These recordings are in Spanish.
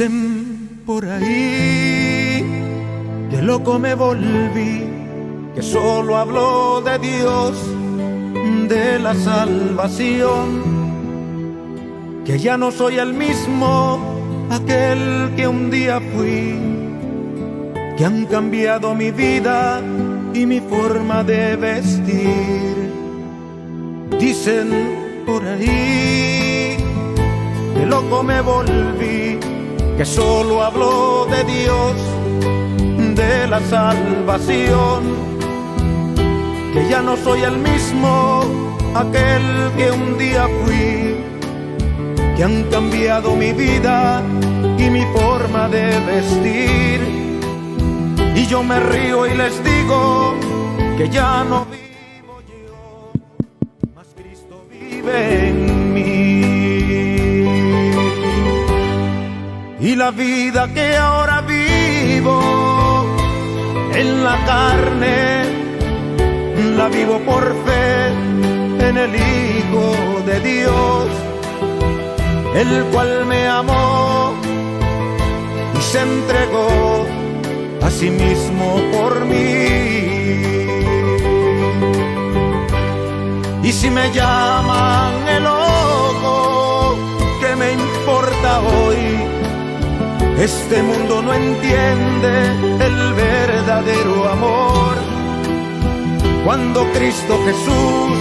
Dicen por ahí que loco me volví, que solo hablo de Dios, de la salvación, que ya no soy el mismo, aquel que un día fui, que han cambiado mi vida y mi forma de vestir. Dicen por ahí que loco me volví, que solo hablo de Dios, de la salvación, que ya no soy el mismo, aquel que un día fui, que han cambiado mi vida y mi forma de vestir. Y yo me río y les digo que ya no vivo yo, mas Cristo vive en mí. Y la vida que ahora vivo en la carne, la vivo por fe en el Hijo de Dios, el cual me amó y se entregó a sí mismo por mí. Y si me llaman el loco, ¿qué me importa hoy? Este mundo no entiende el verdadero amor. Cuando Cristo Jesús,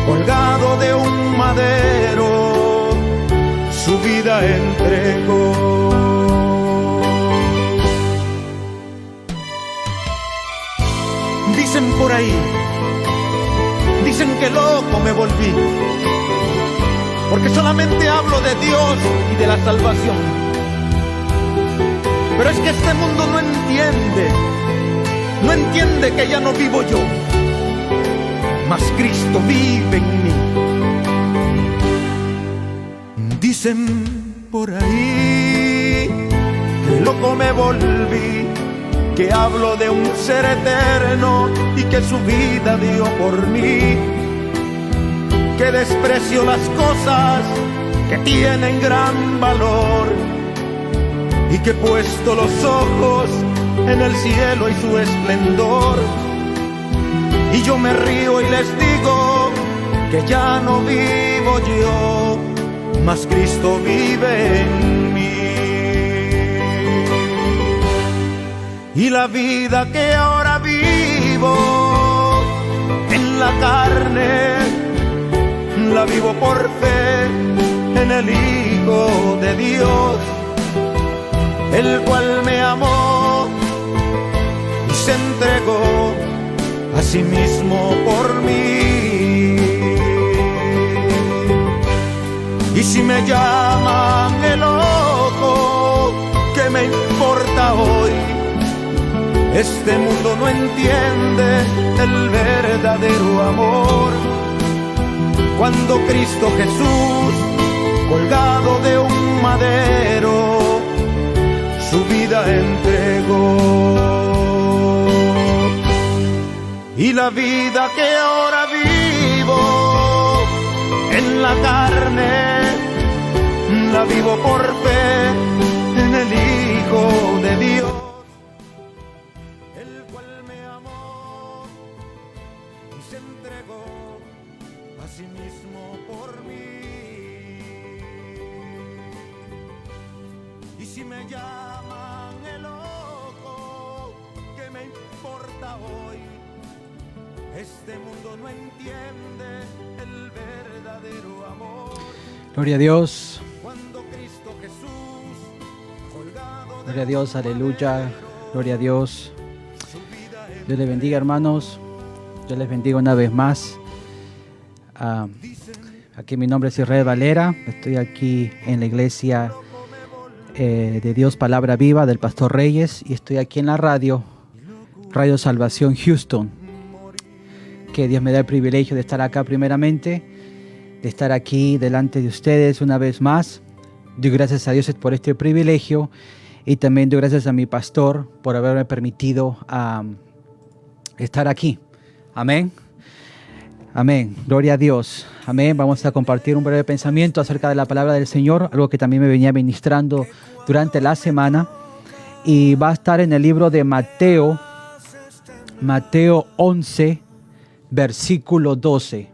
colgado de un madero, su vida entregó. Dicen por ahí, dicen que loco me volví, porque solamente hablo de Dios y de la salvación. Pero es que este mundo no entiende que ya no vivo yo, mas Cristo vive en mí. Dicen por ahí que loco me volví, que hablo de un ser eterno y que su vida dio por mí, que desprecio las cosas que tienen gran valor y que he puesto los ojos en el cielo y su esplendor. Y yo me río y les digo que ya no vivo yo, mas Cristo vive en mí. Y la vida que ahora vivo en la carne, la vivo por fe en el Hijo de Dios, el cual me amó y se entregó a sí mismo por mí. Y si me llaman el loco, ¿qué me importa hoy? Este mundo no entiende el verdadero amor. Cuando Cristo Jesús, colgado de un madero, su vida entregó. Y la vida que ahora vivo en la carne, la vivo por fe en el Hijo de Dios, el cual me amó y se entregó a sí mismo por mí. Y si me llaman el loco, ¿qué me importa hoy? Este mundo no entiende el verdadero amor. Gloria a Dios. Cuando Cristo Jesús, colgado, Gloria a Dios, aleluya. Gloria a Dios. Dios les bendiga, hermanos. Dios les bendiga una vez más. Aquí mi nombre es Israel Valera. Estoy aquí en la iglesia de Dios Palabra Viva del Pastor Reyes, y estoy aquí en la Radio Salvación Houston. Que Dios me da el privilegio de estar acá primeramente, de estar aquí delante de ustedes una vez más. Doy gracias a Dios por este privilegio, y también doy gracias a mi pastor por haberme permitido estar aquí. Amén. Amén. Gloria a Dios. Amén. Vamos a compartir un breve pensamiento acerca de la palabra del Señor, algo que también me venía ministrando durante la semana. Y va a estar en el libro de Mateo 11, versículo 12.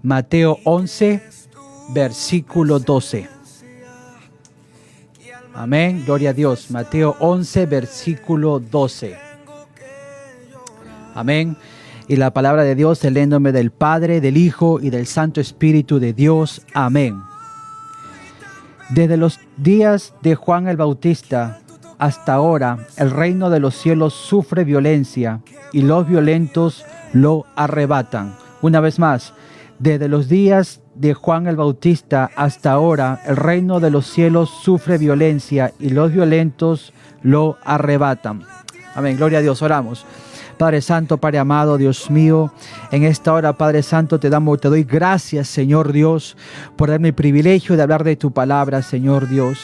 Mateo 11, versículo 12. Amén. Gloria a Dios. Mateo 11, versículo 12. Amén. Y la palabra de Dios, el nombre del Padre, del Hijo y del Santo Espíritu de Dios. Amén. Desde los días de Juan el Bautista hasta ahora, el reino de los cielos sufre violencia y los violentos lo arrebatan. Una vez más, desde los días de Juan el Bautista hasta ahora, el reino de los cielos sufre violencia y los violentos lo arrebatan. Amén. Gloria a Dios. Oramos. Padre Santo, Padre amado, Dios mío, en esta hora, Padre Santo, te doy gracias, Señor Dios, por darme el privilegio de hablar de tu palabra, Señor Dios.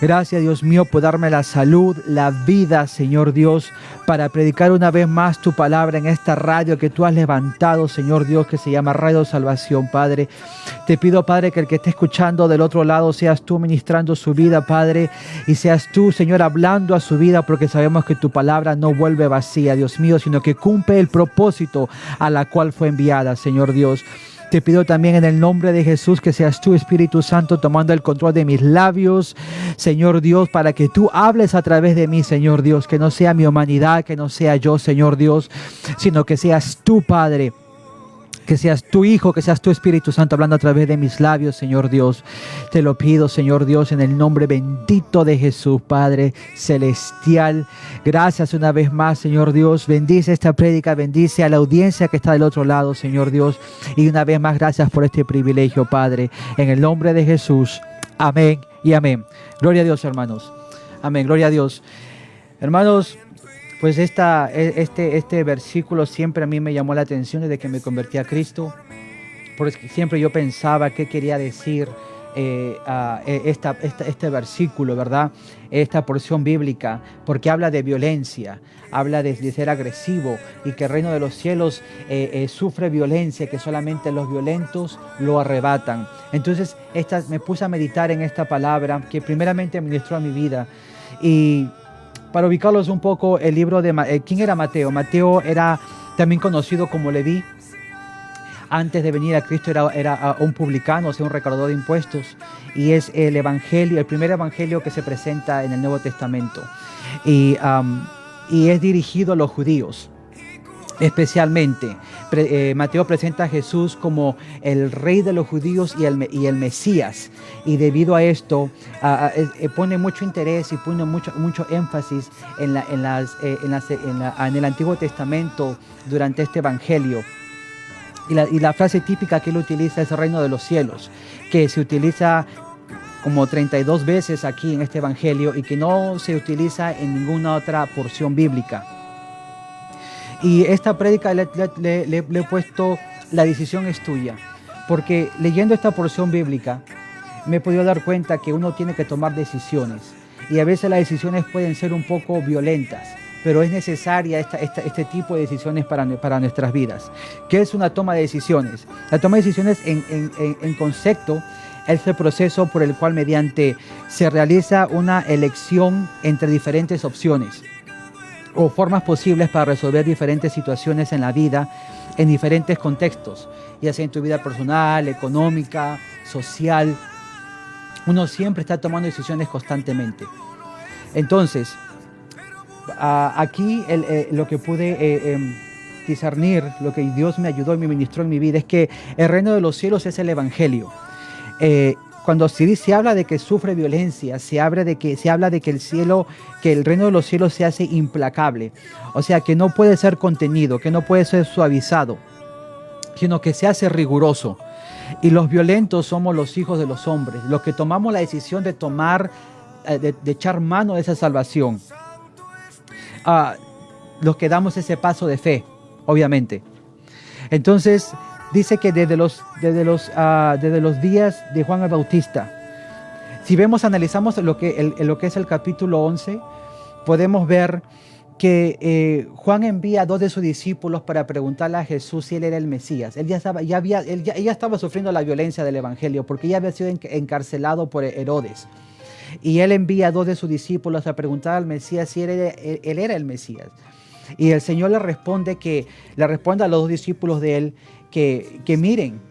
Gracias, Dios mío, por darme la salud, la vida, Señor Dios, para predicar una vez más tu palabra en esta radio que tú has levantado, Señor Dios, que se llama Radio Salvación, Padre. Te pido, Padre, que el que esté escuchando del otro lado seas tú ministrando su vida, Padre, y seas tú, Señor, hablando a su vida, porque sabemos que tu palabra no vuelve vacía, Dios mío, sino que cumple el propósito a la cual fue enviada, Señor Dios. Te pido también en el nombre de Jesús que seas tú, Espíritu Santo, tomando el control de mis labios, Señor Dios, para que tú hables a través de mí, Señor Dios, que no sea mi humanidad, que no sea yo, Señor Dios, sino que seas tú, Padre, que seas tu Hijo, que seas tu Espíritu Santo hablando a través de mis labios, Señor Dios. Te lo pido, Señor Dios, en el nombre bendito de Jesús, Padre Celestial. Gracias una vez más, Señor Dios. Bendice esta prédica, bendice a la audiencia que está del otro lado, Señor Dios. Y una vez más, gracias por este privilegio, Padre. En el nombre de Jesús. Amén y amén. Gloria a Dios, hermanos. Amén, gloria a Dios. Hermanos, pues este versículo siempre a mí me llamó la atención desde que me convertí a Cristo, porque siempre yo pensaba qué quería decir este versículo, ¿verdad? Esta porción bíblica, porque habla de violencia, habla de ser agresivo y que el reino de los cielos sufre violencia, que solamente los violentos lo arrebatan. Entonces me puse a meditar en esta palabra que primeramente ministró a mi vida. Y para ubicarlos un poco, el libro de ¿quién era Mateo? Mateo era también conocido como Leví. Antes de venir a Cristo era un publicano, o sea, un recaudador de impuestos. Y es el evangelio, el primer evangelio que se presenta en el Nuevo Testamento. Y es dirigido a los judíos. Especialmente, Mateo presenta a Jesús como el rey de los judíos y el Mesías. Y debido a esto, pone mucho interés y pone mucho énfasis en el Antiguo Testamento durante este evangelio. Y la frase típica que él utiliza es el reino de los cielos, que se utiliza como 32 veces aquí en este evangelio y que no se utiliza en ninguna otra porción bíblica. Y esta prédica le he puesto la decisión es tuya, porque leyendo esta porción bíblica me he podido dar cuenta que uno tiene que tomar decisiones y a veces las decisiones pueden ser un poco violentas, pero es necesaria este tipo de decisiones para nuestras vidas. ¿Qué es una toma de decisiones? La toma de decisiones en concepto es el proceso por el cual mediante se realiza una elección entre diferentes opciones o formas posibles para resolver diferentes situaciones en la vida, en diferentes contextos, ya sea en tu vida personal, económica, social. Uno siempre está tomando decisiones constantemente. Entonces, aquí lo que pude discernir, lo que Dios me ayudó y me ministró en mi vida, es que el reino de los cielos es el evangelio. Cuando se habla de que sufre violencia, se habla de que el reino de los cielos se hace implacable. O sea, que no puede ser contenido, que no puede ser suavizado, sino que se hace riguroso. Y los violentos somos los hijos de los hombres, los que tomamos la decisión de echar mano de esa salvación. Los que damos ese paso de fe, obviamente. Entonces, dice que desde los días de Juan el Bautista, si analizamos lo que es el capítulo 11, podemos ver que Juan envía a 2 de sus discípulos para preguntarle a Jesús si él era el Mesías. Él ya estaba sufriendo la violencia del evangelio porque ya había sido encarcelado por Herodes. Y él envía a 2 de sus discípulos a preguntar al Mesías si él era el Mesías. Y el Señor le responde a los 2 discípulos de él que miren,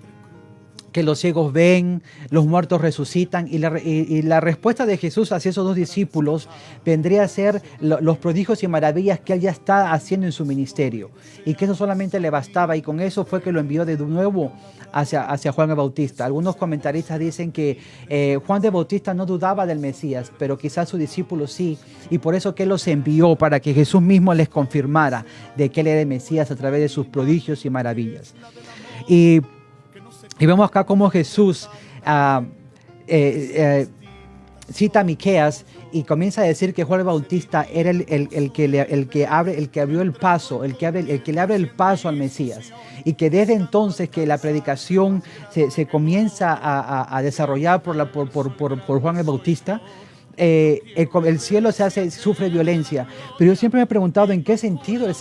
que los ciegos ven, los muertos resucitan, y la respuesta de Jesús hacia esos 2 discípulos vendría a ser los prodigios y maravillas que él ya está haciendo en su ministerio, y que eso solamente le bastaba, y con eso fue que lo envió de nuevo hacia Juan el Bautista. Algunos comentaristas dicen que Juan el Bautista no dudaba del Mesías, pero quizás sus discípulos sí, y por eso que él los envió para que Jesús mismo les confirmara de que él era el Mesías a través de sus prodigios y maravillas. Y vemos acá cómo Jesús cita a Miqueas y comienza a decir que Juan el Bautista era el que abrió el paso, el que le abre el paso al Mesías. Y que desde entonces que la predicación se comienza a desarrollar por Juan el Bautista, el cielo sufre violencia. Pero yo siempre me he preguntado en qué sentido el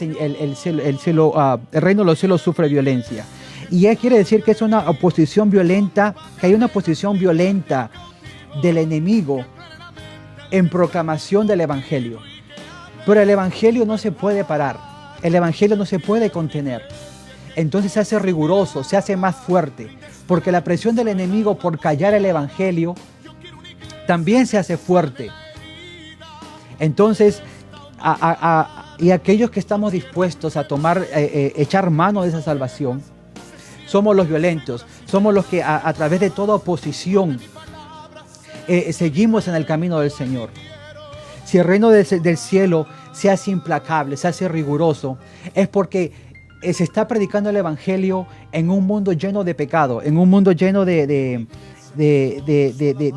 reino de los cielos sufre violencia. Y él quiere decir que es una oposición violenta, que hay una oposición violenta del enemigo en proclamación del evangelio. Pero el evangelio no se puede parar, el evangelio no se puede contener. Entonces se hace riguroso, se hace más fuerte, porque la presión del enemigo por callar el evangelio también se hace fuerte. Entonces, y aquellos que estamos dispuestos a echar mano de esa salvación, somos los violentos, somos los que a través de toda oposición seguimos en el camino del Señor. Si el reino del cielo se hace implacable, se hace riguroso, es porque se está predicando el evangelio en un mundo lleno de pecado, en un mundo lleno de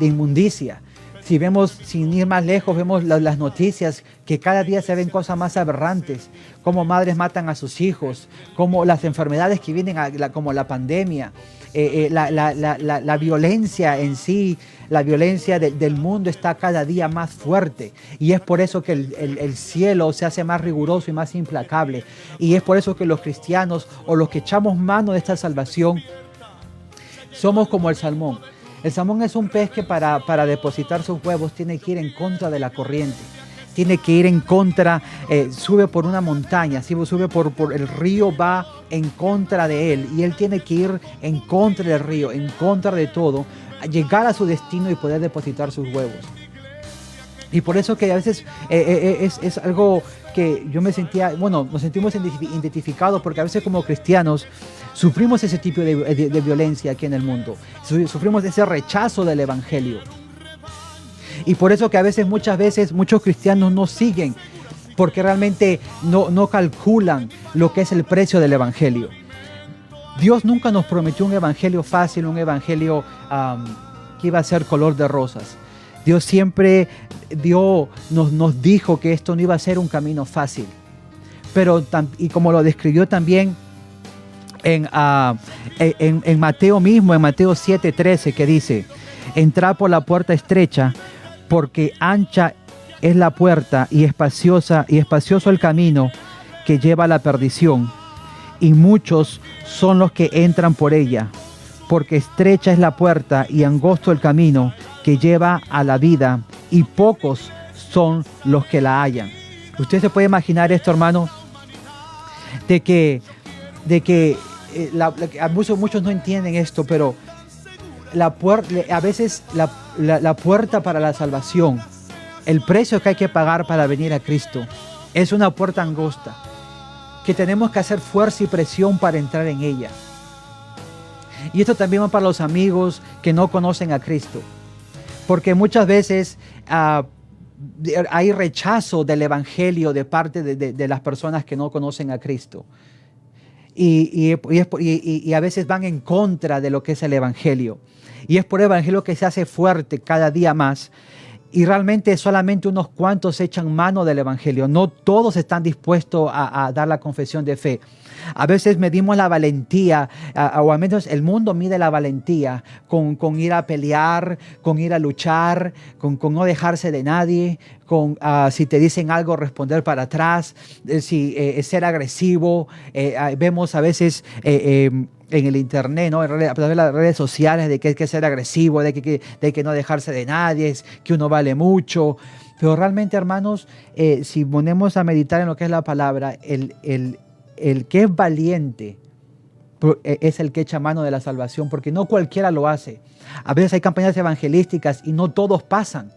inmundicia. Si vemos, sin ir más lejos, vemos las noticias que cada día se ven cosas más aberrantes, como madres matan a sus hijos, como las enfermedades que vienen, como la pandemia, la violencia en sí, la violencia del mundo está cada día más fuerte. Y es por eso que el cielo se hace más riguroso y más implacable. Y es por eso que los cristianos o los que echamos mano de esta salvación somos como el salmón. El salmón es un pez que para depositar sus huevos tiene que ir en contra de la corriente. Tiene que ir en contra, sube por una montaña, sube por el río, va en contra de él. Y él tiene que ir en contra del río, en contra de todo, llegar a su destino y poder depositar sus huevos. Y por eso que a veces es algo que yo me sentía, nos sentimos identificados, porque a veces como cristianos sufrimos ese tipo de violencia aquí en el mundo. Sufrimos ese rechazo del evangelio. Y por eso que muchas veces muchos cristianos no siguen, porque realmente no calculan lo que es el precio del evangelio. Dios nunca nos prometió un evangelio fácil, un evangelio que iba a ser color de rosas. Dios siempre nos dijo que esto no iba a ser un camino fácil. Y como lo describió también en Mateo mismo, en Mateo 7:13, que dice: entrad por la puerta estrecha, porque ancha es la puerta y espacioso el camino que lleva a la perdición, y muchos son los que entran por ella, porque estrecha es la puerta y angosto el camino que lleva a la vida, y pocos son los que la hallan. Usted se puede imaginar esto, hermano, de que muchos no entienden esto, pero a veces la puerta para la salvación, el precio que hay que pagar para venir a Cristo, es una puerta angosta, que tenemos que hacer fuerza y presión para entrar en ella. Y esto también va para los amigos que no conocen a Cristo, porque muchas veces hay rechazo del evangelio de parte de las personas que no conocen a Cristo. Y a veces van en contra de lo que es el evangelio. Y es por el evangelio que se hace fuerte cada día más. Y realmente solamente unos cuantos echan mano del evangelio. No todos están dispuestos a dar la confesión de fe. A veces medimos la valentía, o al menos el mundo mide la valentía con ir a pelear, con ir a luchar, con no dejarse de nadie, si te dicen algo, responder para atrás, ser agresivo. Vemos a veces en el internet, ¿no? A través de las redes sociales, de que hay que ser agresivo, de que no dejarse de nadie, que uno vale mucho. Pero realmente, hermanos, si ponemos a meditar en lo que es la palabra, el que es valiente es el que echa mano de la salvación, porque no cualquiera lo hace. A veces hay campañas evangelísticas y no todos pasan.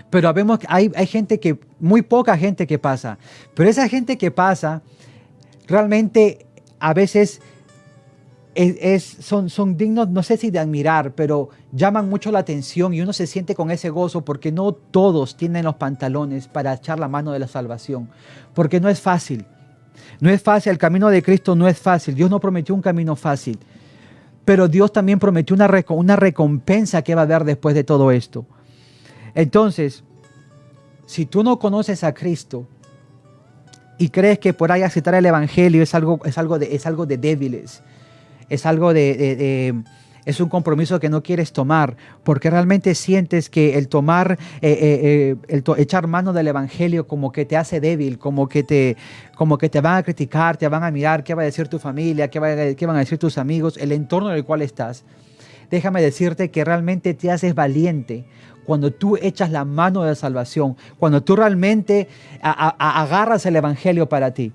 Pero vemos que hay gente muy poca gente que pasa. Pero esa gente que pasa, realmente a veces son dignos, no sé si de admirar, pero llaman mucho la atención y uno se siente con ese gozo porque no todos tienen los pantalones para echar la mano de la salvación. Porque no es fácil. No es fácil, el camino de Cristo no es fácil. Dios no prometió un camino fácil. Pero Dios también prometió una recompensa que va a haber después de todo esto. Entonces, si tú no conoces a Cristo y crees que por ahí aceptar el Evangelio es algo de débiles, es un compromiso que no quieres tomar, porque realmente sientes que el echar mano del Evangelio como que te hace débil, como que te van a criticar, te van a mirar, qué va a decir tu familia, qué van a decir tus amigos, el entorno en el cual estás. Déjame decirte que realmente te haces valiente cuando tú echas la mano de la salvación, cuando tú realmente agarras el Evangelio para ti.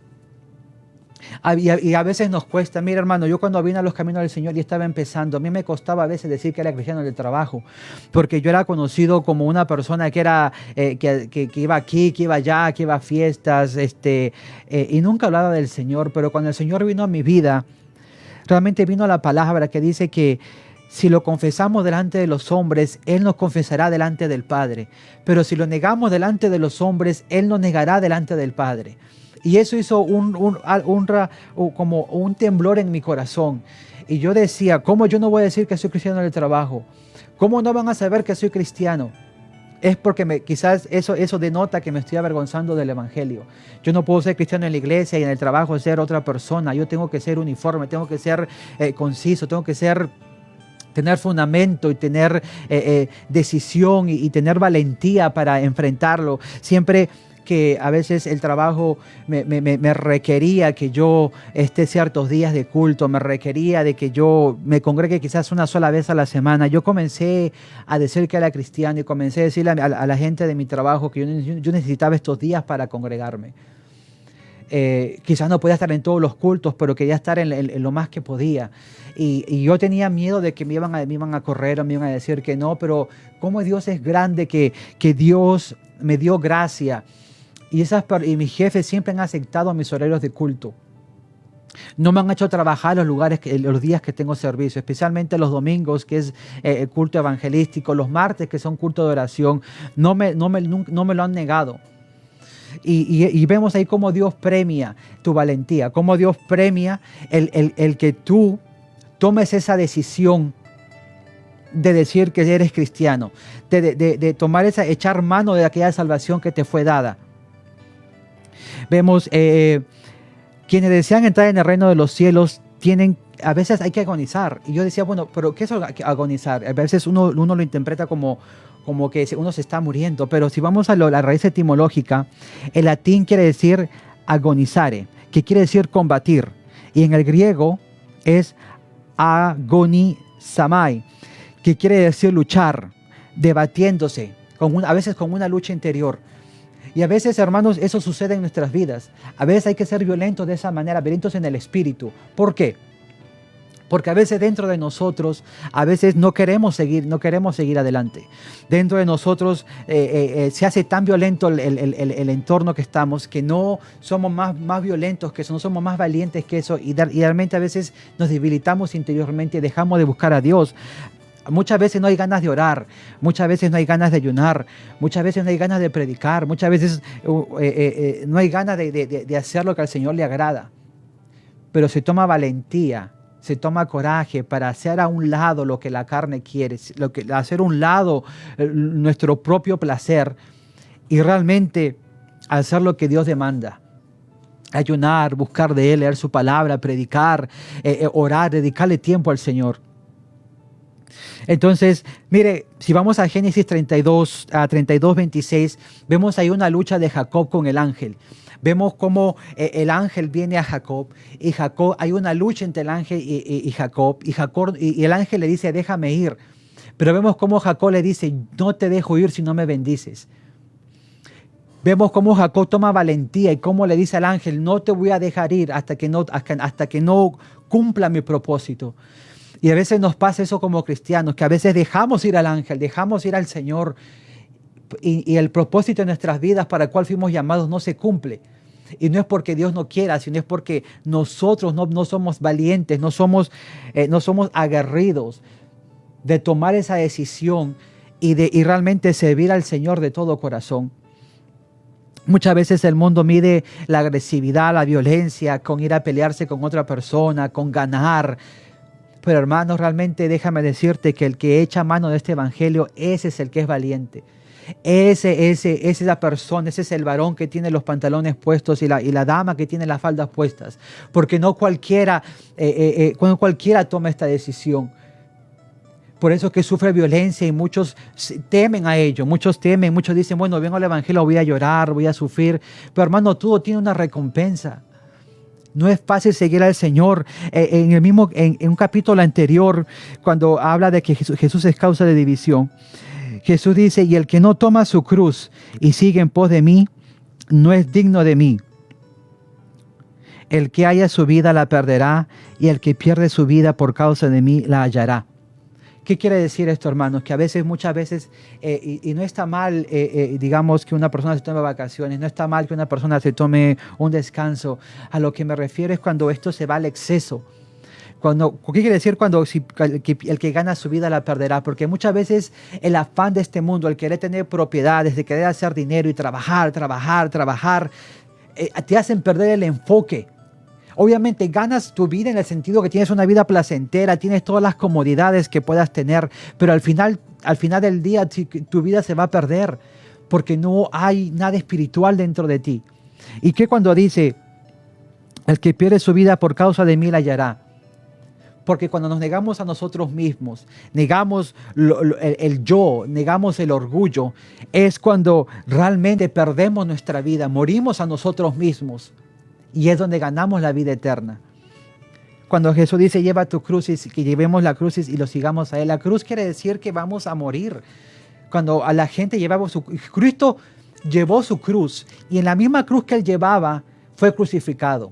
Y a veces nos cuesta. Mira, hermano, yo cuando vine a los caminos del Señor y estaba empezando, a mí me costaba a veces decir que era cristiano en el trabajo, porque yo era conocido como una persona que era que iba aquí, que iba allá, que iba a fiestas, y nunca hablaba del Señor. Pero cuando el Señor vino a mi vida, realmente vino la palabra que dice que si lo confesamos delante de los hombres, Él nos confesará delante del Padre. Pero si lo negamos delante de los hombres, Él nos negará delante del Padre. Y eso hizo como un temblor en mi corazón. Y yo decía, ¿cómo yo no voy a decir que soy cristiano en el trabajo? ¿Cómo no van a saber que soy cristiano? Es porque quizás eso denota que me estoy avergonzando del Evangelio. Yo no puedo ser cristiano en la iglesia y en el trabajo ser otra persona. Yo tengo que ser uniforme, tengo que ser conciso, tengo que tener fundamento y tener decisión y tener valentía para enfrentarlo. Siempre que a veces el trabajo me requería que yo esté ciertos días de culto, me requería de que yo me congregue quizás una sola vez a la semana. Yo comencé a decir que era cristiano y comencé a decirle a la gente de mi trabajo que yo necesitaba estos días para congregarme. Quizás no podía estar en todos los cultos, pero quería estar en lo más que podía. Y yo tenía miedo de que me iban a correr o me iban a decir que no, pero cómo Dios es grande, que Dios me dio gracia. Y mis jefes siempre han aceptado mis horarios de culto. No me han hecho trabajar los días que tengo servicio, especialmente los domingos, que es culto evangelístico, los martes, que son culto de oración. No me lo han negado. Y vemos ahí cómo Dios premia tu valentía, cómo Dios premia el que tú tomes esa decisión de decir que eres cristiano, de tomar echar mano de aquella salvación que te fue dada. Vemos quienes desean entrar en el reino de los cielos a veces hay que agonizar. Y yo decía, bueno, pero ¿qué es agonizar? A veces uno lo interpreta como que uno se está muriendo, pero si vamos a la raíz etimológica, el latín quiere decir agonizare, que quiere decir combatir, y en el griego es agonizamai, que quiere decir luchar, debatiéndose, a veces con una lucha interior. Y a veces, hermanos, eso sucede en nuestras vidas. A veces hay que ser violentos de esa manera, violentos en el espíritu. ¿Por qué? Porque a veces dentro de nosotros, a veces no queremos seguir adelante. Dentro de nosotros se hace tan violento el entorno que estamos, que no somos más violentos que eso, no somos más valientes que eso, y realmente a veces nos debilitamos interiormente y dejamos de buscar a Dios. Muchas veces no hay ganas de orar, muchas veces no hay ganas de ayunar, muchas veces no hay ganas de predicar, muchas veces no hay ganas de hacer lo que al Señor le agrada. Pero se toma valentía, se toma coraje para hacer a un lado lo que la carne quiere, hacer a un lado nuestro propio placer y realmente hacer lo que Dios demanda. Ayunar, buscar de Él, leer su palabra, predicar, orar, dedicarle tiempo al Señor. Entonces, mire, si vamos a Génesis 32, 26, vemos ahí una lucha de Jacob con el ángel. Vemos cómo el ángel viene a Jacob y Jacob, hay una lucha entre el ángel y Jacob, y el ángel le dice, déjame ir. Pero vemos cómo Jacob le dice, no te dejo ir si no me bendices. Vemos cómo Jacob toma valentía y cómo le dice al ángel, no te voy a dejar ir hasta que no cumpla mi propósito. Y a veces nos pasa eso como cristianos, que a veces dejamos ir al ángel, dejamos ir al Señor y el propósito de nuestras vidas para el cual fuimos llamados no se cumple. Y no es porque Dios no quiera, sino es porque nosotros no somos valientes, no somos aguerridos de tomar esa decisión y realmente servir al Señor de todo corazón. Muchas veces el mundo mide la agresividad, la violencia, con ir a pelearse con otra persona, con ganar. Pero hermanos, realmente déjame decirte que el que echa mano de este evangelio, ese es el que es valiente. Ese es la persona, ese es el varón que tiene los pantalones puestos y la dama que tiene las faldas puestas. Porque no cualquiera toma esta decisión. Por eso es que sufre violencia y muchos temen a ello. Muchos temen, muchos dicen, bueno, vengo al evangelio, voy a llorar, voy a sufrir. Pero hermano, todo tiene una recompensa. No es fácil seguir al Señor. En un capítulo anterior, cuando habla de que Jesús es causa de división, Jesús dice, y el que no toma su cruz y sigue en pos de mí, no es digno de mí. El que haya su vida la perderá, y el que pierde su vida por causa de mí la hallará. ¿Qué quiere decir esto, hermanos? Que muchas veces, y no está mal, digamos, que una persona se tome vacaciones, no está mal que una persona se tome un descanso. A lo que me refiero es cuando esto se va al exceso. ¿Qué quiere decir cuando el que gana su vida la perderá? Porque muchas veces el afán de este mundo, el querer tener propiedades, de querer hacer dinero y trabajar, te hacen perder el enfoque. Obviamente ganas tu vida en el sentido que tienes una vida placentera, tienes todas las comodidades que puedas tener, pero al final del día tu vida se va a perder porque no hay nada espiritual dentro de ti. ¿Y qué cuando dice, el que pierde su vida por causa de mí la hallará? Porque cuando nos negamos a nosotros mismos, negamos el yo, negamos el orgullo, es cuando realmente perdemos nuestra vida, morimos a nosotros mismos. Y es donde ganamos la vida eterna. Cuando Jesús dice, lleva tu cruz, y que llevemos la cruz y lo sigamos a Él. La cruz quiere decir que vamos a morir. Cuando a la gente Cristo llevó su cruz, y en la misma cruz que Él llevaba, fue crucificado.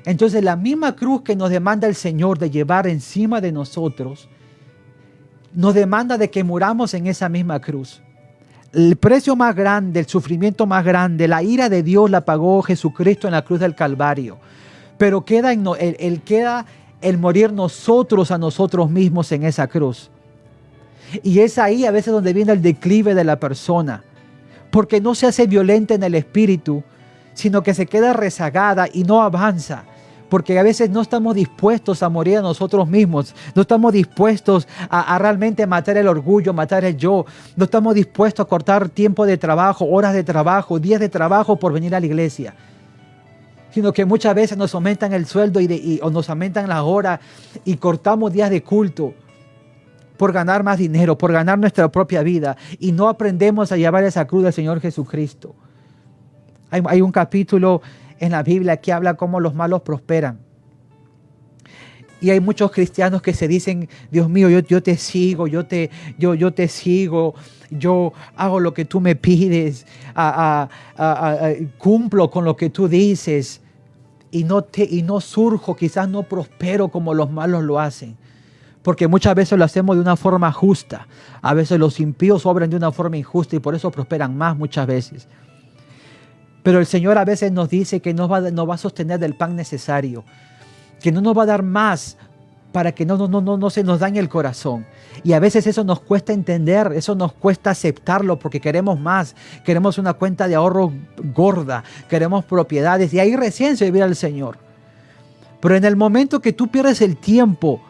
Entonces la misma cruz que nos demanda el Señor de llevar encima de nosotros, nos demanda de que muramos en esa misma cruz. El precio más grande, el sufrimiento más grande, la ira de Dios la pagó Jesucristo en la cruz del Calvario. Pero queda el morir nosotros a nosotros mismos en esa cruz. Y es ahí a veces donde viene el declive de la persona. Porque no se hace violenta en el espíritu, sino que se queda rezagada y no avanza. Porque a veces no estamos dispuestos a morir a nosotros mismos. No estamos dispuestos a realmente matar el orgullo, matar el yo. No estamos dispuestos a cortar tiempo de trabajo, horas de trabajo, días de trabajo por venir a la iglesia. Sino que muchas veces nos aumentan el sueldo o nos aumentan las horas y cortamos días de culto por ganar más dinero, por ganar nuestra propia vida. Y no aprendemos a llevar esa cruz del Señor Jesucristo. Hay un capítulo en la Biblia que habla cómo los malos prosperan. Y hay muchos cristianos que se dicen, Dios mío, yo te sigo, yo te sigo, yo hago lo que tú me pides, cumplo con lo que tú dices y no surjo, quizás no prospero como los malos lo hacen. Porque muchas veces lo hacemos de una forma justa. A veces los impíos obran de una forma injusta y por eso prosperan más muchas veces. Pero el Señor a veces nos dice que nos va a sostener del pan necesario, que no nos va a dar más para que no se nos dañe el corazón. Y a veces eso nos cuesta entender, eso nos cuesta aceptarlo porque queremos más, queremos una cuenta de ahorro gorda, queremos propiedades y ahí recién se vive al Señor. Pero en el momento que tú pierdes el tiempo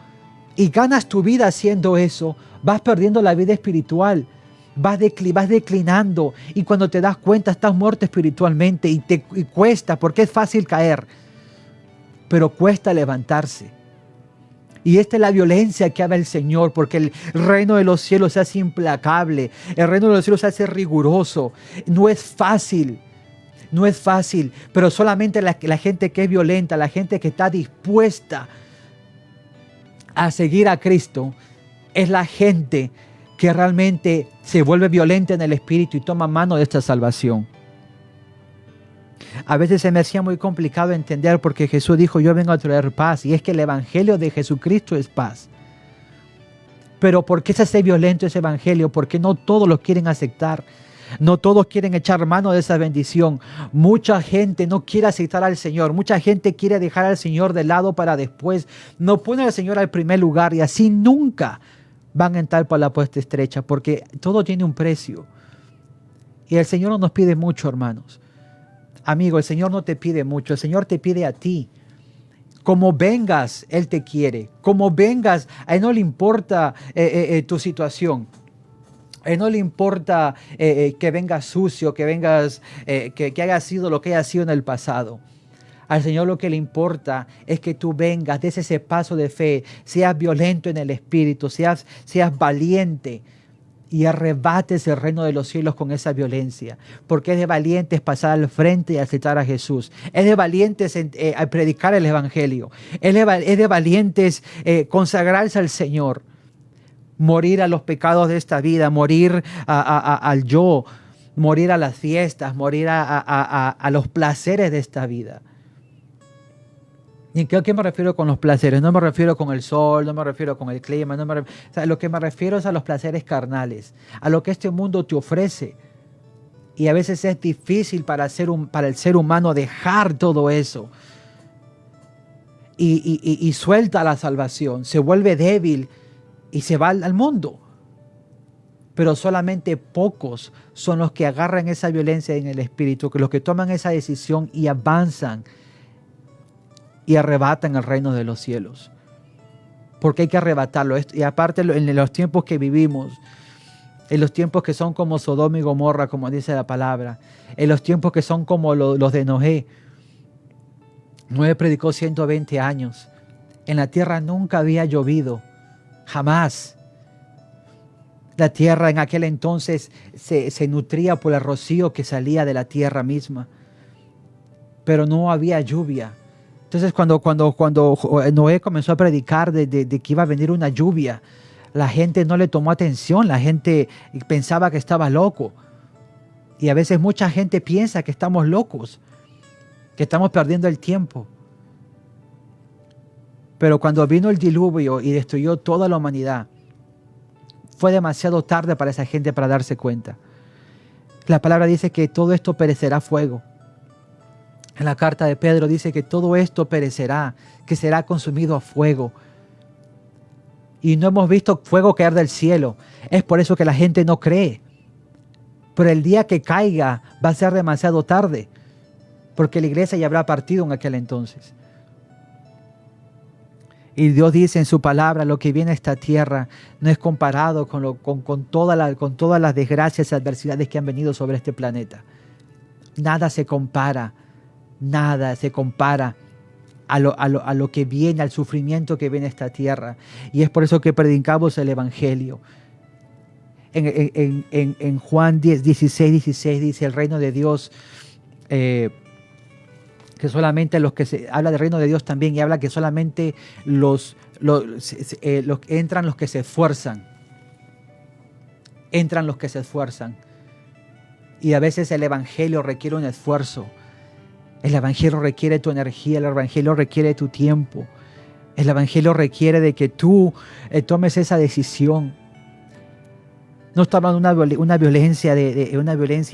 y ganas tu vida haciendo eso, vas perdiendo la vida espiritual. Vas declinando y cuando te das cuenta estás muerto espiritualmente y cuesta porque es fácil caer, pero cuesta levantarse. Y esta es la violencia que habla el Señor, porque el reino de los cielos se hace implacable. El reino de los cielos se hace riguroso. No es fácil. No es fácil, pero solamente la gente que es violenta, la gente que está dispuesta a seguir a Cristo, es la gente que realmente se vuelve violenta en el espíritu y toma mano de esta salvación. A veces se me hacía muy complicado entender porque Jesús dijo, yo vengo a traer paz, y es que el evangelio de Jesucristo es paz. Pero ¿por qué se hace violento ese evangelio? Porque no todos lo quieren aceptar. No todos quieren echar mano de esa bendición. Mucha gente no quiere aceptar al Señor. Mucha gente quiere dejar al Señor de lado para después. No pone al Señor al primer lugar y así nunca van a entrar por la puerta estrecha, porque todo tiene un precio. Y el Señor no nos pide mucho, hermanos. Amigo, el Señor no te pide mucho. El Señor te pide a ti. Como vengas, Él te quiere. Como vengas, a Él no le importa tu situación. A Él no le importa que vengas sucio, que vengas, que hayas sido lo que hayas sido en el pasado. Al Señor lo que le importa es que tú vengas, des ese paso de fe, seas violento en el espíritu, seas valiente y arrebates el reino de los cielos con esa violencia. Porque es de valientes pasar al frente y aceptar a Jesús. Es de valientes predicar el evangelio. Es de valientes consagrarse al Señor. Morir a los pecados de esta vida, morir al yo, morir a las fiestas, morir a los placeres de esta vida. ¿Y a qué me refiero con los placeres? No me refiero con el sol, no me refiero con el clima, lo que me refiero es a los placeres carnales, a lo que este mundo te ofrece. Y a veces es difícil para el ser humano dejar todo eso. Y suelta la salvación, se vuelve débil y se va al mundo. Pero solamente pocos son los que agarran esa violencia en el espíritu, que los que toman esa decisión y avanzan y arrebatan el reino de los cielos. Porque hay que arrebatarlo. Y aparte, en los tiempos que vivimos, en los tiempos que son como Sodoma y Gomorra, como dice la palabra, en los tiempos que son como los de Noé. Noé predicó 120 años. En la tierra nunca había llovido. Jamás. La tierra en aquel entonces se nutría por el rocío que salía de la tierra misma. Pero no había lluvia. Entonces cuando Noé comenzó a predicar de que iba a venir una lluvia, la gente no le tomó atención, la gente pensaba que estaba loco. Y a veces mucha gente piensa que estamos locos, que estamos perdiendo el tiempo. Pero cuando vino el diluvio y destruyó toda la humanidad, fue demasiado tarde para esa gente para darse cuenta. La palabra dice que todo esto perecerá a fuego. En la carta de Pedro dice que todo esto perecerá, que será consumido a fuego. Y no hemos visto fuego caer del cielo. Es por eso que la gente no cree. Pero el día que caiga va a ser demasiado tarde, porque la iglesia ya habrá partido en aquel entonces. Y Dios dice en su palabra, lo que viene a esta tierra no es comparado con todas las desgracias y adversidades que han venido sobre este planeta. Nada se compara a lo que viene, al sufrimiento que viene a esta tierra. Y es por eso que predicamos el evangelio. En Juan 16 dice el reino de Dios, que solamente los que se habla del reino de Dios también, y habla que solamente entran los que se esfuerzan. Entran los que se esfuerzan. Y a veces el evangelio requiere un esfuerzo. El evangelio requiere tu energía, el evangelio requiere tu tiempo. El evangelio requiere de que tú tomes esa decisión. No estamos hablando de una violencia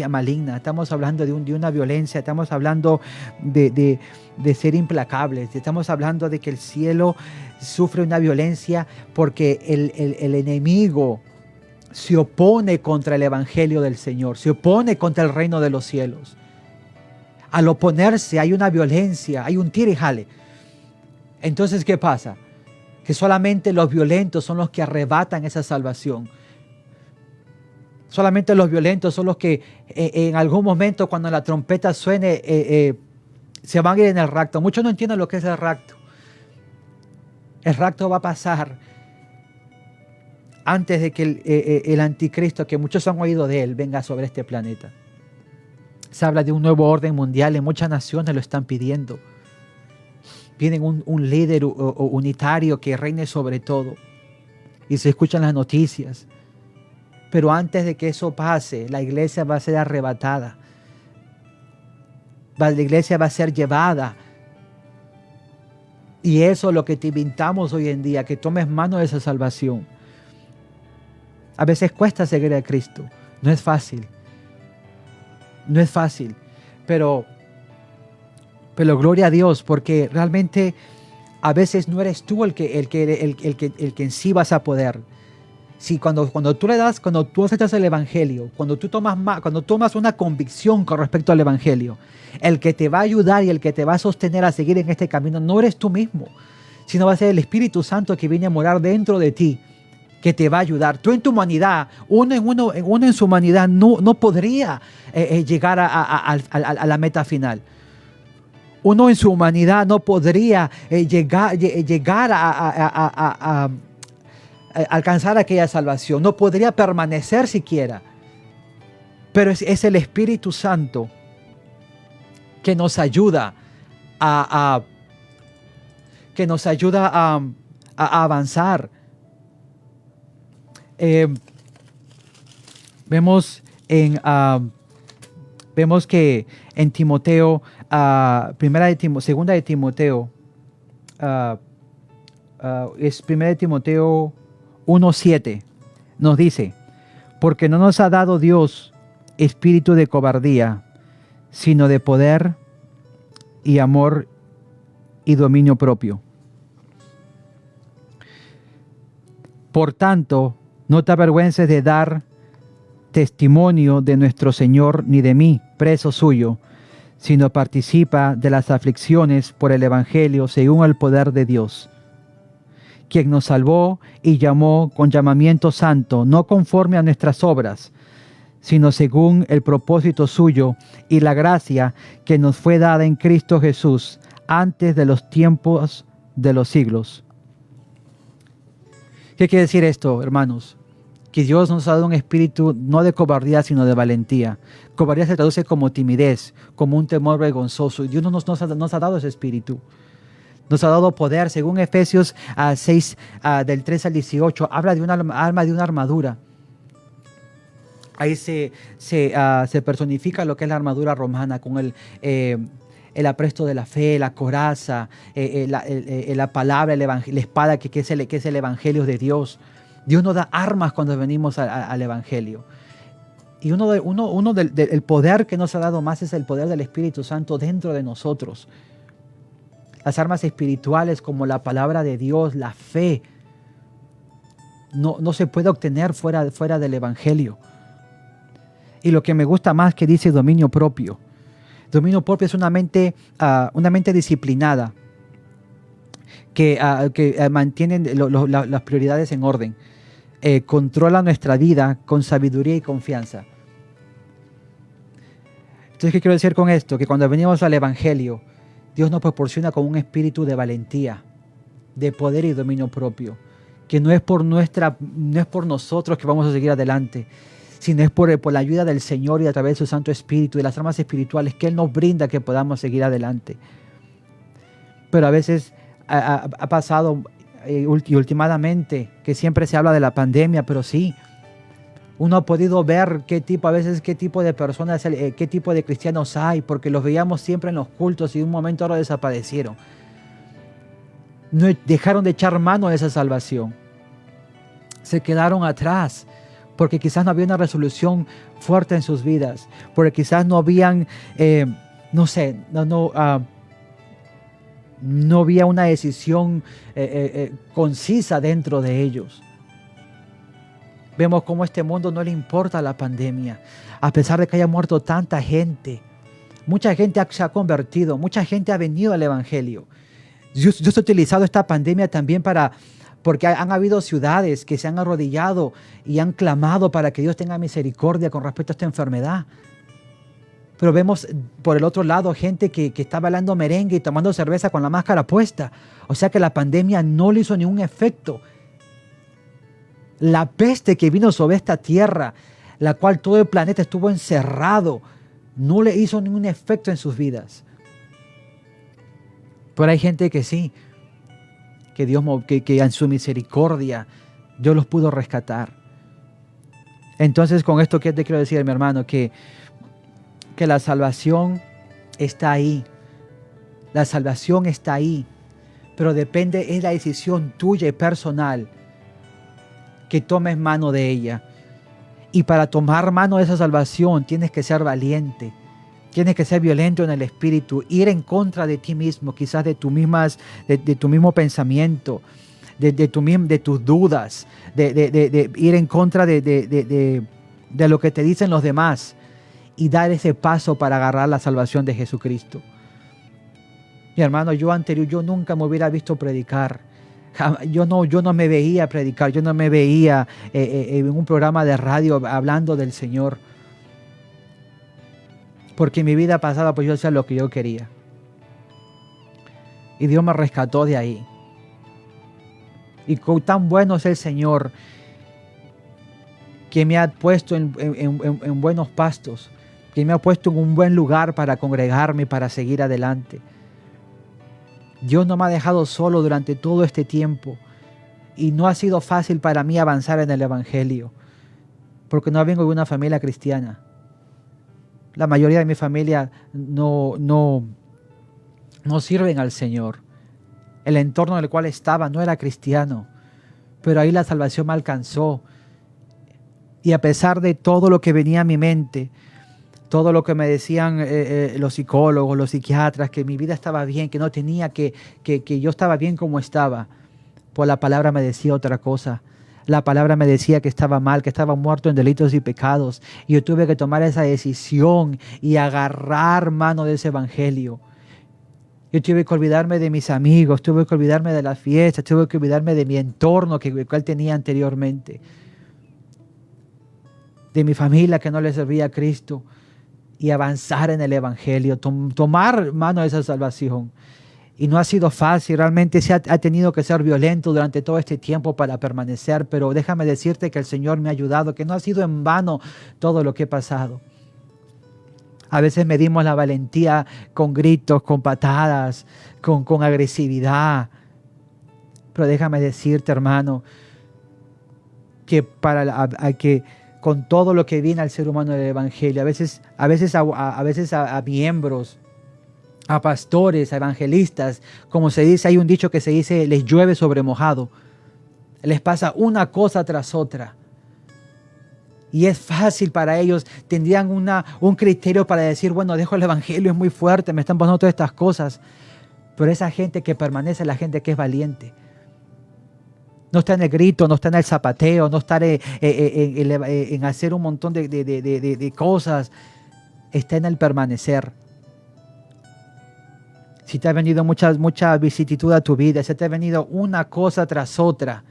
maligna, estamos hablando de una violencia, estamos hablando de ser implacables, estamos hablando de que el cielo sufre una violencia porque el enemigo se opone contra el evangelio del Señor, se opone contra el reino de los cielos. Al oponerse hay una violencia, hay un tira y jale. Entonces, ¿qué pasa? Que solamente los violentos son los que arrebatan esa salvación. Solamente los violentos son los que en algún momento, cuando la trompeta suene, se van a ir en el rapto. Muchos no entienden lo que es el rapto. El rapto va a pasar antes de que el anticristo, que muchos han oído de él, venga sobre este planeta. Se habla de un nuevo orden mundial, en muchas naciones lo están pidiendo. Piden un líder unitario que reine sobre todo. Y se escuchan las noticias. Pero antes de que eso pase, la iglesia va a ser arrebatada. La iglesia va a ser llevada. Y eso es lo que te invitamos hoy en día, que tomes mano de esa salvación. A veces cuesta seguir a Cristo. No es fácil. No es fácil. Pero gloria a Dios, porque realmente a veces no eres tú el que en sí vas a poder. Si cuando tú aceptas el Evangelio, cuando tú tomas una convicción con respecto al Evangelio, el que te va a ayudar y el que te va a sostener a seguir en este camino no eres tú mismo, sino va a ser el Espíritu Santo que viene a morar dentro de ti, que te va a ayudar. Tú en tu humanidad, uno en su humanidad no podría llegar a la meta final. Uno en su humanidad no podría llegar a alcanzar aquella salvación. No podría permanecer siquiera. Pero es el Espíritu Santo que nos ayuda a avanzar. Vemos que en Timoteo, segunda de Timoteo, es primera de Timoteo 1:7, nos dice: porque no nos ha dado Dios espíritu de cobardía, sino de poder y amor y dominio propio. Por tanto, no te avergüences de dar testimonio de nuestro Señor, ni de mí, preso suyo, sino participa de las aflicciones por el Evangelio según el poder de Dios, quien nos salvó y llamó con llamamiento santo, no conforme a nuestras obras, sino según el propósito suyo y la gracia que nos fue dada en Cristo Jesús antes de los tiempos de los siglos. ¿Qué quiere decir esto, hermanos? Que Dios nos ha dado un espíritu no de cobardía, sino de valentía. Cobardía se traduce como timidez, como un temor vergonzoso. Y Dios nos ha dado ese espíritu. Nos ha dado poder. Según Efesios 6, del 3 al 18, habla de una armadura. Ahí se personifica lo que es la armadura romana con el apresto de la fe, la coraza, la palabra, la espada que es el evangelio de Dios. Dios nos da armas cuando venimos al evangelio. Y el poder que nos ha dado más es el poder del Espíritu Santo dentro de nosotros. Las armas espirituales como la palabra de Dios, la fe, no se puede obtener fuera del evangelio. Y lo que me gusta más que dice dominio propio. Dominio propio es una mente disciplinada que mantiene las prioridades en orden. Controla nuestra vida con sabiduría y confianza. Entonces, ¿qué quiero decir con esto? Que cuando venimos al Evangelio, Dios nos proporciona con un espíritu de valentía, de poder y dominio propio, que no es por nosotros que vamos a seguir adelante, sino es por la ayuda del Señor y a través de su Santo Espíritu y las armas espirituales que Él nos brinda que podamos seguir adelante. Pero a veces ha pasado y últimamente que siempre se habla de la pandemia, pero sí, uno ha podido ver qué tipo de personas, qué tipo de cristianos hay, porque los veíamos siempre en los cultos y de un momento ahora desaparecieron. No dejaron de echar mano de esa salvación. Se quedaron atrás, porque quizás no había una resolución fuerte en sus vidas, porque quizás no habían, no había una decisión concisa dentro de ellos. Vemos cómo a este mundo no le importa la pandemia, a pesar de que haya muerto tanta gente. Mucha gente se ha convertido, mucha gente ha venido al Evangelio. Dios ha utilizado esta pandemia también porque han habido ciudades que se han arrodillado y han clamado para que Dios tenga misericordia con respecto a esta enfermedad. Pero vemos por el otro lado gente que está bailando merengue y tomando cerveza con la máscara puesta. O sea que la pandemia no le hizo ningún efecto. La peste que vino sobre esta tierra, la cual todo el planeta estuvo encerrado, no le hizo ningún efecto en sus vidas. Pero hay gente que sí, que Dios, que en su misericordia Dios los pudo rescatar. Entonces, con esto, ¿qué te quiero decir, mi hermano? Que la salvación está ahí. La salvación está ahí. Pero depende, es la decisión tuya y personal que tomes mano de ella. Y para tomar mano de esa salvación tienes que ser valiente. Tienes que ser violento en el espíritu, ir en contra de ti mismo, quizás de tu mismo pensamiento, de tus dudas, de ir en contra de lo que te dicen los demás y dar ese paso para agarrar la salvación de Jesucristo. Mi hermano, yo nunca me hubiera visto predicar. Yo no me veía predicar, yo no me veía en un programa de radio hablando del Señor. Porque en mi vida pasada pues yo hacía lo que yo quería. Y Dios me rescató de ahí. Y tan bueno es el Señor que me ha puesto en buenos pastos, que me ha puesto en un buen lugar para congregarme y para seguir adelante. Dios no me ha dejado solo durante todo este tiempo y no ha sido fácil para mí avanzar en el Evangelio, porque no vengo de una familia cristiana. La mayoría de mi familia no sirven al Señor. El entorno en el cual estaba no era cristiano, pero ahí la salvación me alcanzó. Y a pesar de todo lo que venía a mi mente, todo lo que me decían los psicólogos, los psiquiatras, que mi vida estaba bien, que no tenía, que yo estaba bien como estaba, pues la palabra me decía otra cosa. La palabra me decía que estaba mal, que estaba muerto en delitos y pecados. Y yo tuve que tomar esa decisión y agarrar mano de ese evangelio. Yo tuve que olvidarme de mis amigos, tuve que olvidarme de las fiestas, tuve que olvidarme de mi entorno que cual tenía anteriormente. De mi familia que no le servía a Cristo. Y avanzar en el evangelio, tomar mano de esa salvación. Y no ha sido fácil, realmente ha tenido que ser violento durante todo este tiempo para permanecer, pero déjame decirte que el Señor me ha ayudado, que no ha sido en vano todo lo que he pasado. A veces medimos la valentía con gritos, con patadas, con agresividad. Pero déjame decirte, hermano, que con todo lo que viene al ser humano del Evangelio, a veces a miembros, a pastores, a evangelistas, como se dice, hay un dicho que se dice, les llueve sobre mojado. Les pasa una cosa tras otra. Y es fácil para ellos, tendrían un criterio para decir, bueno, dejo el evangelio, es muy fuerte, me están pasando todas estas cosas. Pero esa gente que permanece es la gente que es valiente. No está en el grito, no está en el zapateo, no está en hacer un montón de cosas. Está en el permanecer. Si te ha venido mucha vicisitud a tu vida, si te ha venido una cosa tras otra,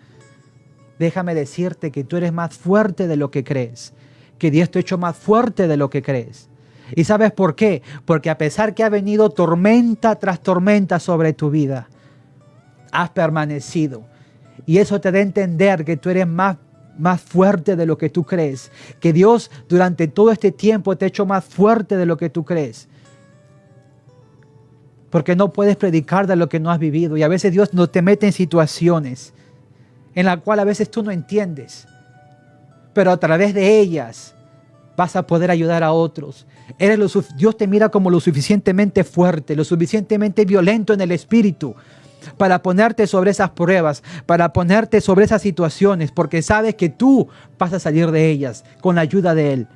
déjame decirte que tú eres más fuerte de lo que crees, que Dios te ha hecho más fuerte de lo que crees. ¿Y sabes por qué? Porque a pesar que ha venido tormenta tras tormenta sobre tu vida, has permanecido. Y eso te da a entender que tú eres más fuerte de lo que tú crees, que Dios durante todo este tiempo te ha hecho más fuerte de lo que tú crees. Porque no puedes predicar de lo que no has vivido. Y a veces Dios no te mete en situaciones en las cuales a veces tú no entiendes. Pero a través de ellas vas a poder ayudar a otros. Dios te mira como lo suficientemente fuerte, lo suficientemente violento en el espíritu para ponerte sobre esas pruebas, para ponerte sobre esas situaciones, porque sabes que tú vas a salir de ellas con la ayuda de Él.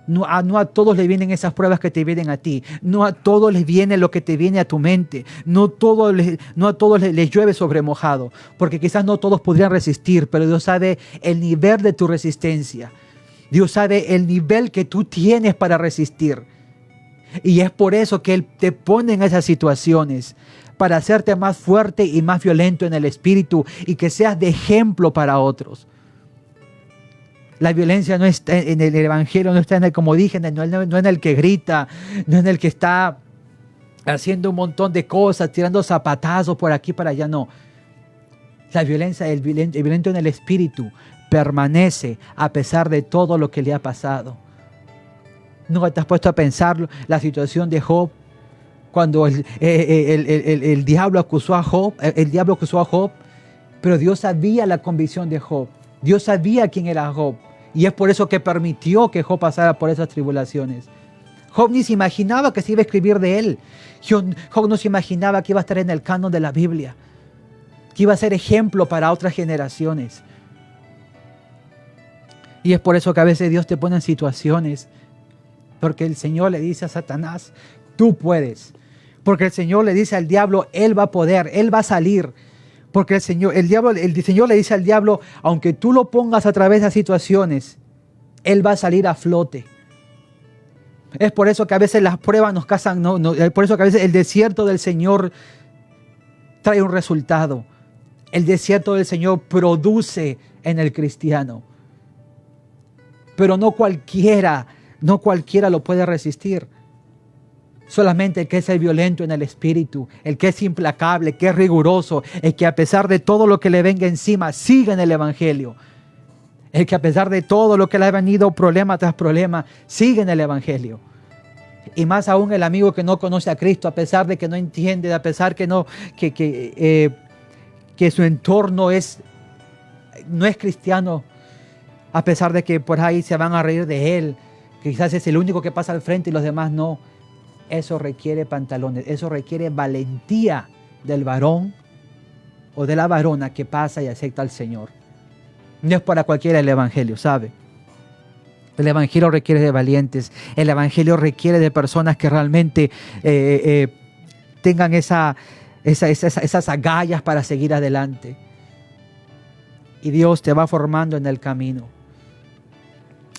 No a todos les vienen esas pruebas que te vienen a ti. No a todos les viene lo que te viene a tu mente. No a todos les llueve sobre mojado. Porque quizás no todos podrían resistir, pero Dios sabe el nivel de tu resistencia. Dios sabe el nivel que tú tienes para resistir. Y es por eso que Él te pone en esas situaciones, para hacerte más fuerte y más violento en el espíritu y que seas de ejemplo para otros. La violencia no está en el evangelio, no está en el, como dije, no en el que grita, no en el que está haciendo un montón de cosas, tirando zapatazos por aquí para allá, no. La violencia, el violento en el espíritu permanece a pesar de todo lo que le ha pasado. ¿No te has puesto a pensar la situación de Job? Cuando el diablo acusó a Job, pero Dios sabía la convicción de Job. Dios sabía quién era Job. Y es por eso que permitió que Job pasara por esas tribulaciones. Job ni se imaginaba que se iba a escribir de él. Job no se imaginaba que iba a estar en el canon de la Biblia, que iba a ser ejemplo para otras generaciones. Y es por eso que a veces Dios te pone en situaciones, porque el Señor le dice a Satanás, tú puedes. Porque el Señor le dice al diablo, él va a poder, él va a salir. Porque el Señor le dice al diablo, aunque tú lo pongas a través de situaciones, él va a salir a flote. Es por eso que a veces las pruebas nos casan, es por eso que a veces el desierto del Señor trae un resultado. El desierto del Señor produce en el cristiano. Pero no cualquiera lo puede resistir. Solamente el que es el violento en el espíritu, el que es implacable, el que es riguroso, el que a pesar de todo lo que le venga encima, sigue en el evangelio. El que a pesar de todo lo que le ha venido problema tras problema, sigue en el evangelio. Y más aún el amigo que no conoce a Cristo, a pesar de que no entiende, a pesar que su entorno no es cristiano, a pesar de que por ahí se van a reír de él, que quizás es el único que pasa al frente y los demás no. Eso requiere pantalones, eso requiere valentía del varón o de la varona que pasa y acepta al Señor. No es para cualquiera el evangelio, ¿sabe? El evangelio requiere de valientes, el evangelio requiere de personas que realmente tengan esas agallas para seguir adelante. Y Dios te va formando en el camino.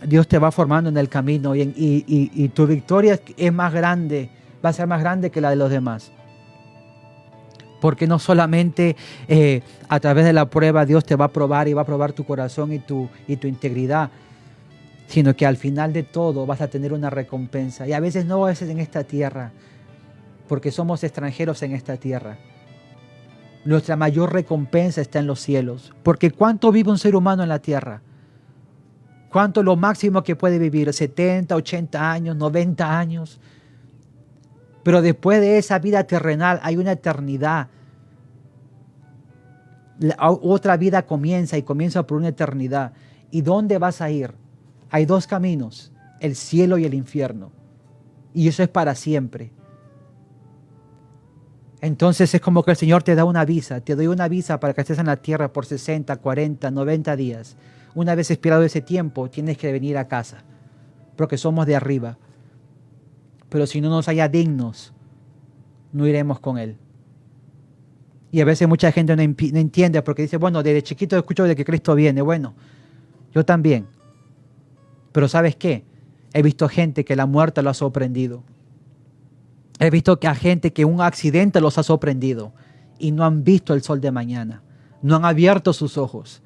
Dios te va formando en el camino y tu victoria es más grande, va a ser más grande que la de los demás. Porque no solamente a través de la prueba Dios te va a probar y va a probar tu corazón y tu integridad, sino que al final de todo vas a tener una recompensa. Y a veces no es en esta tierra, porque somos extranjeros en esta tierra. Nuestra mayor recompensa está en los cielos. Porque ¿cuánto vive un ser humano en la tierra? ¿Cuánto es lo máximo que puede vivir? 70, 80 años, 90 años. Pero después de esa vida terrenal hay una eternidad. Otra vida comienza y comienza por una eternidad. ¿Y dónde vas a ir? Hay dos caminos, el cielo y el infierno. Y eso es para siempre. Entonces es como que el Señor te da una visa. Te doy una visa para que estés en la tierra por 60, 40, 90 días. Una vez expirado ese tiempo, tienes que venir a casa, porque somos de arriba. Pero si no nos haya dignos, no iremos con Él. Y a veces mucha gente no entiende, porque dice, bueno, desde chiquito escucho de que Cristo viene. Bueno, yo también. Pero ¿sabes qué? He visto gente que la muerte lo ha sorprendido. He visto que a gente que un accidente los ha sorprendido y no han visto el sol de mañana. No han abierto sus ojos.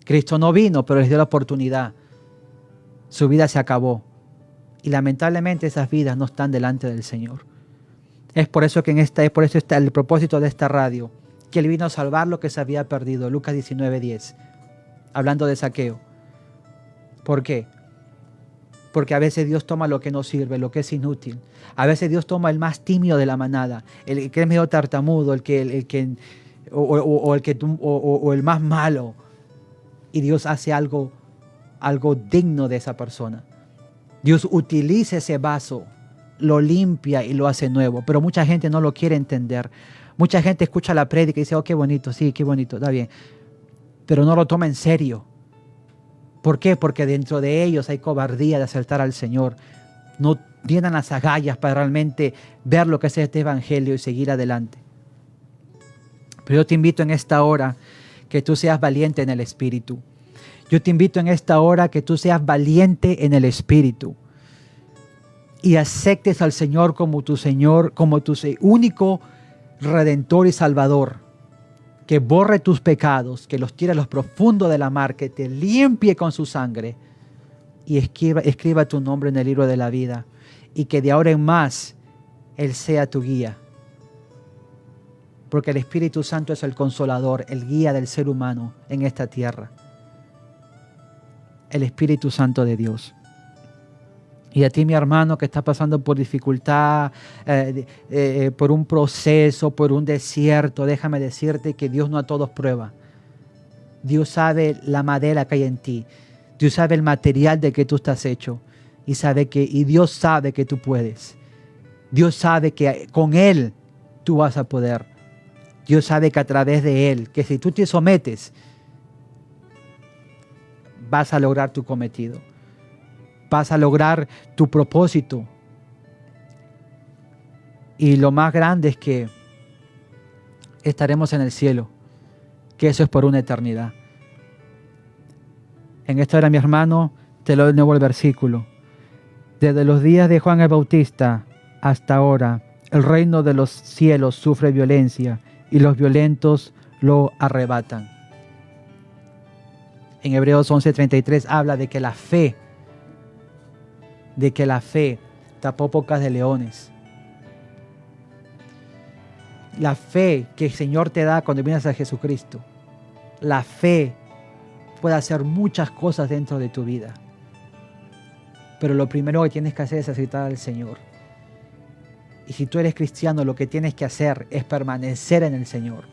Cristo no vino, pero les dio la oportunidad. Su vida se acabó. Y lamentablemente esas vidas no están delante del Señor. Es por eso que está el propósito de esta radio, que Él vino a salvar lo que se había perdido. Lucas 19:10. Hablando de Zaqueo. ¿Por qué? Porque a veces Dios toma lo que no sirve, lo que es inútil. A veces Dios toma el más tímido de la manada, el que es medio tartamudo, el más malo. Y Dios hace algo digno de esa persona. Dios utiliza ese vaso, lo limpia y lo hace nuevo. Pero mucha gente no lo quiere entender. Mucha gente escucha la prédica y dice, oh, qué bonito, sí, qué bonito, está bien. Pero no lo toma en serio. ¿Por qué? Porque dentro de ellos hay cobardía de acertar al Señor. No tienen las agallas para realmente ver lo que es este evangelio y seguir adelante. Pero yo te invito en esta hora que tú seas valiente en el Espíritu. Yo te invito en esta hora que tú seas valiente en el Espíritu y aceptes al Señor, como tu único Redentor y Salvador. que borre tus pecados, que los tire a los profundos de la mar, que te limpie con su sangre y escriba tu nombre en el libro de la vida, y que de ahora en más Él sea tu guía. Porque el Espíritu Santo es el consolador, el guía del ser humano en esta tierra. El Espíritu Santo de Dios. Y a ti, mi hermano, que está pasando por dificultad, por un proceso, por un desierto, déjame decirte que Dios no a todos prueba. Dios sabe la madera que hay en ti. Dios sabe el material de que tú estás hecho. Y Dios sabe que tú puedes. Dios sabe que con Él tú vas a poder. Dios sabe que a través de Él, que si tú te sometes, vas a lograr tu cometido. Vas a lograr tu propósito. Y lo más grande es que estaremos en el cielo, que eso es por una eternidad. En esta hora, mi hermano, te leo de nuevo el versículo. Desde los días de Juan el Bautista hasta ahora, el reino de los cielos sufre violencia y los violentos lo arrebatan. En Hebreos 11:33 habla de que la fe tapó bocas de leones. La fe que el Señor te da cuando vienes a Jesucristo, la fe puede hacer muchas cosas dentro de tu vida. Pero lo primero que tienes que hacer es aceptar al Señor. Y si tú eres cristiano, lo que tienes que hacer es permanecer en el Señor.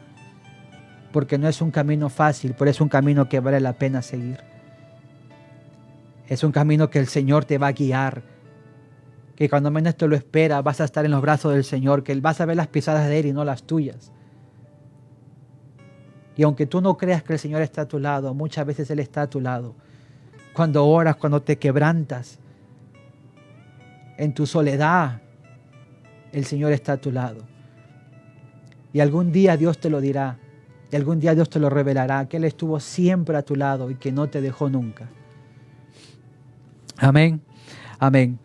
Porque no es un camino fácil, pero es un camino que vale la pena seguir. Es un camino que el Señor te va a guiar. Que cuando menos te lo esperas, vas a estar en los brazos del Señor. Que vas a ver las pisadas de Él y no las tuyas. Y aunque tú no creas que el Señor está a tu lado, muchas veces Él está a tu lado. Cuando oras, cuando te quebrantas, en tu soledad, el Señor está a tu lado. Y algún día Dios te lo dirá. Y algún día Dios te lo revelará, que Él estuvo siempre a tu lado y que no te dejó nunca. Amén. Amén.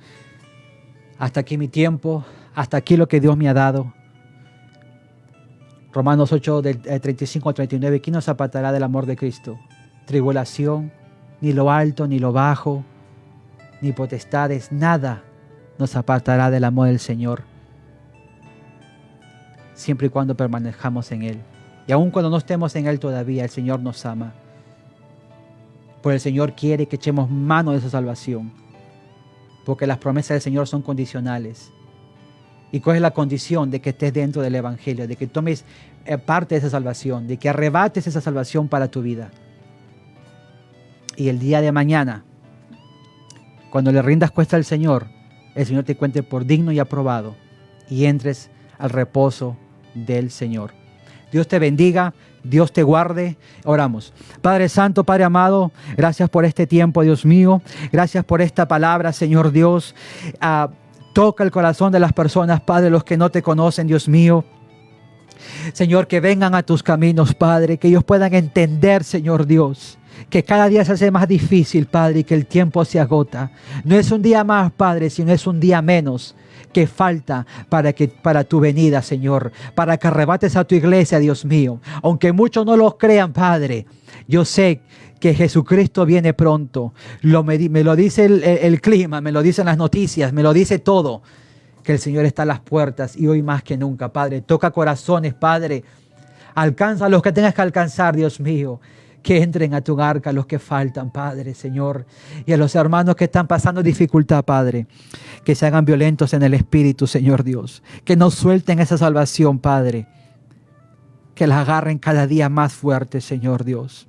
Hasta aquí mi tiempo. Hasta aquí lo que Dios me ha dado. Romanos 8, del 35 al 39. ¿Quién nos apartará del amor de Cristo? Tribulación, ni lo alto, ni lo bajo, ni potestades, nada nos apartará del amor del Señor. Siempre y cuando permanezcamos en Él. Y aun cuando no estemos en Él todavía, el Señor nos ama. Porque el Señor quiere que echemos mano de esa salvación. Porque las promesas del Señor son condicionales. ¿Y cuál es la condición? De que estés dentro del Evangelio, de que tomes parte de esa salvación, de que arrebates esa salvación para tu vida. Y el día de mañana, cuando le rindas cuenta al Señor, el Señor te cuente por digno y aprobado y entres al reposo del Señor. Dios te bendiga, Dios te guarde. Oramos. Padre Santo, Padre amado, gracias por este tiempo, Dios mío. Gracias por esta palabra, Señor Dios. Toca el corazón de las personas, Padre, los que no te conocen, Dios mío. Señor, que vengan a tus caminos, Padre, que ellos puedan entender, Señor Dios, que cada día se hace más difícil, Padre, y que el tiempo se agota. No es un día más, Padre, sino es un día menos que falta para tu venida, Señor, para que arrebates a tu iglesia, Dios mío. Aunque muchos no lo crean, Padre, yo sé que Jesucristo viene pronto. Me lo dice el clima, me lo dicen las noticias, me lo dice todo, que el Señor está a las puertas y hoy más que nunca, Padre. Toca corazones, Padre. Alcanza a los que tengas que alcanzar, Dios mío. Que entren a tu arca los que faltan, Padre, Señor. Y a los hermanos que están pasando dificultad, Padre, que se hagan violentos en el Espíritu, Señor Dios. Que no suelten esa salvación, Padre. Que la agarren cada día más fuerte, Señor Dios.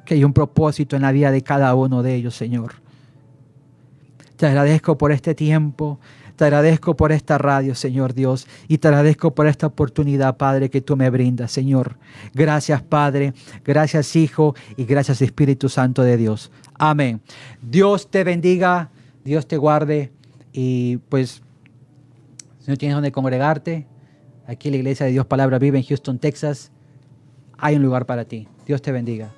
Que haya un propósito en la vida de cada uno de ellos, Señor. Te agradezco por este tiempo. Te agradezco por esta radio, Señor Dios, y te agradezco por esta oportunidad, Padre, que tú me brindas, Señor. Gracias, Padre, gracias, Hijo, y gracias, Espíritu Santo de Dios. Amén. Dios te bendiga, Dios te guarde, y pues, si no tienes donde congregarte, aquí en la Iglesia de Dios Palabra Viva en Houston, Texas, hay un lugar para ti. Dios te bendiga.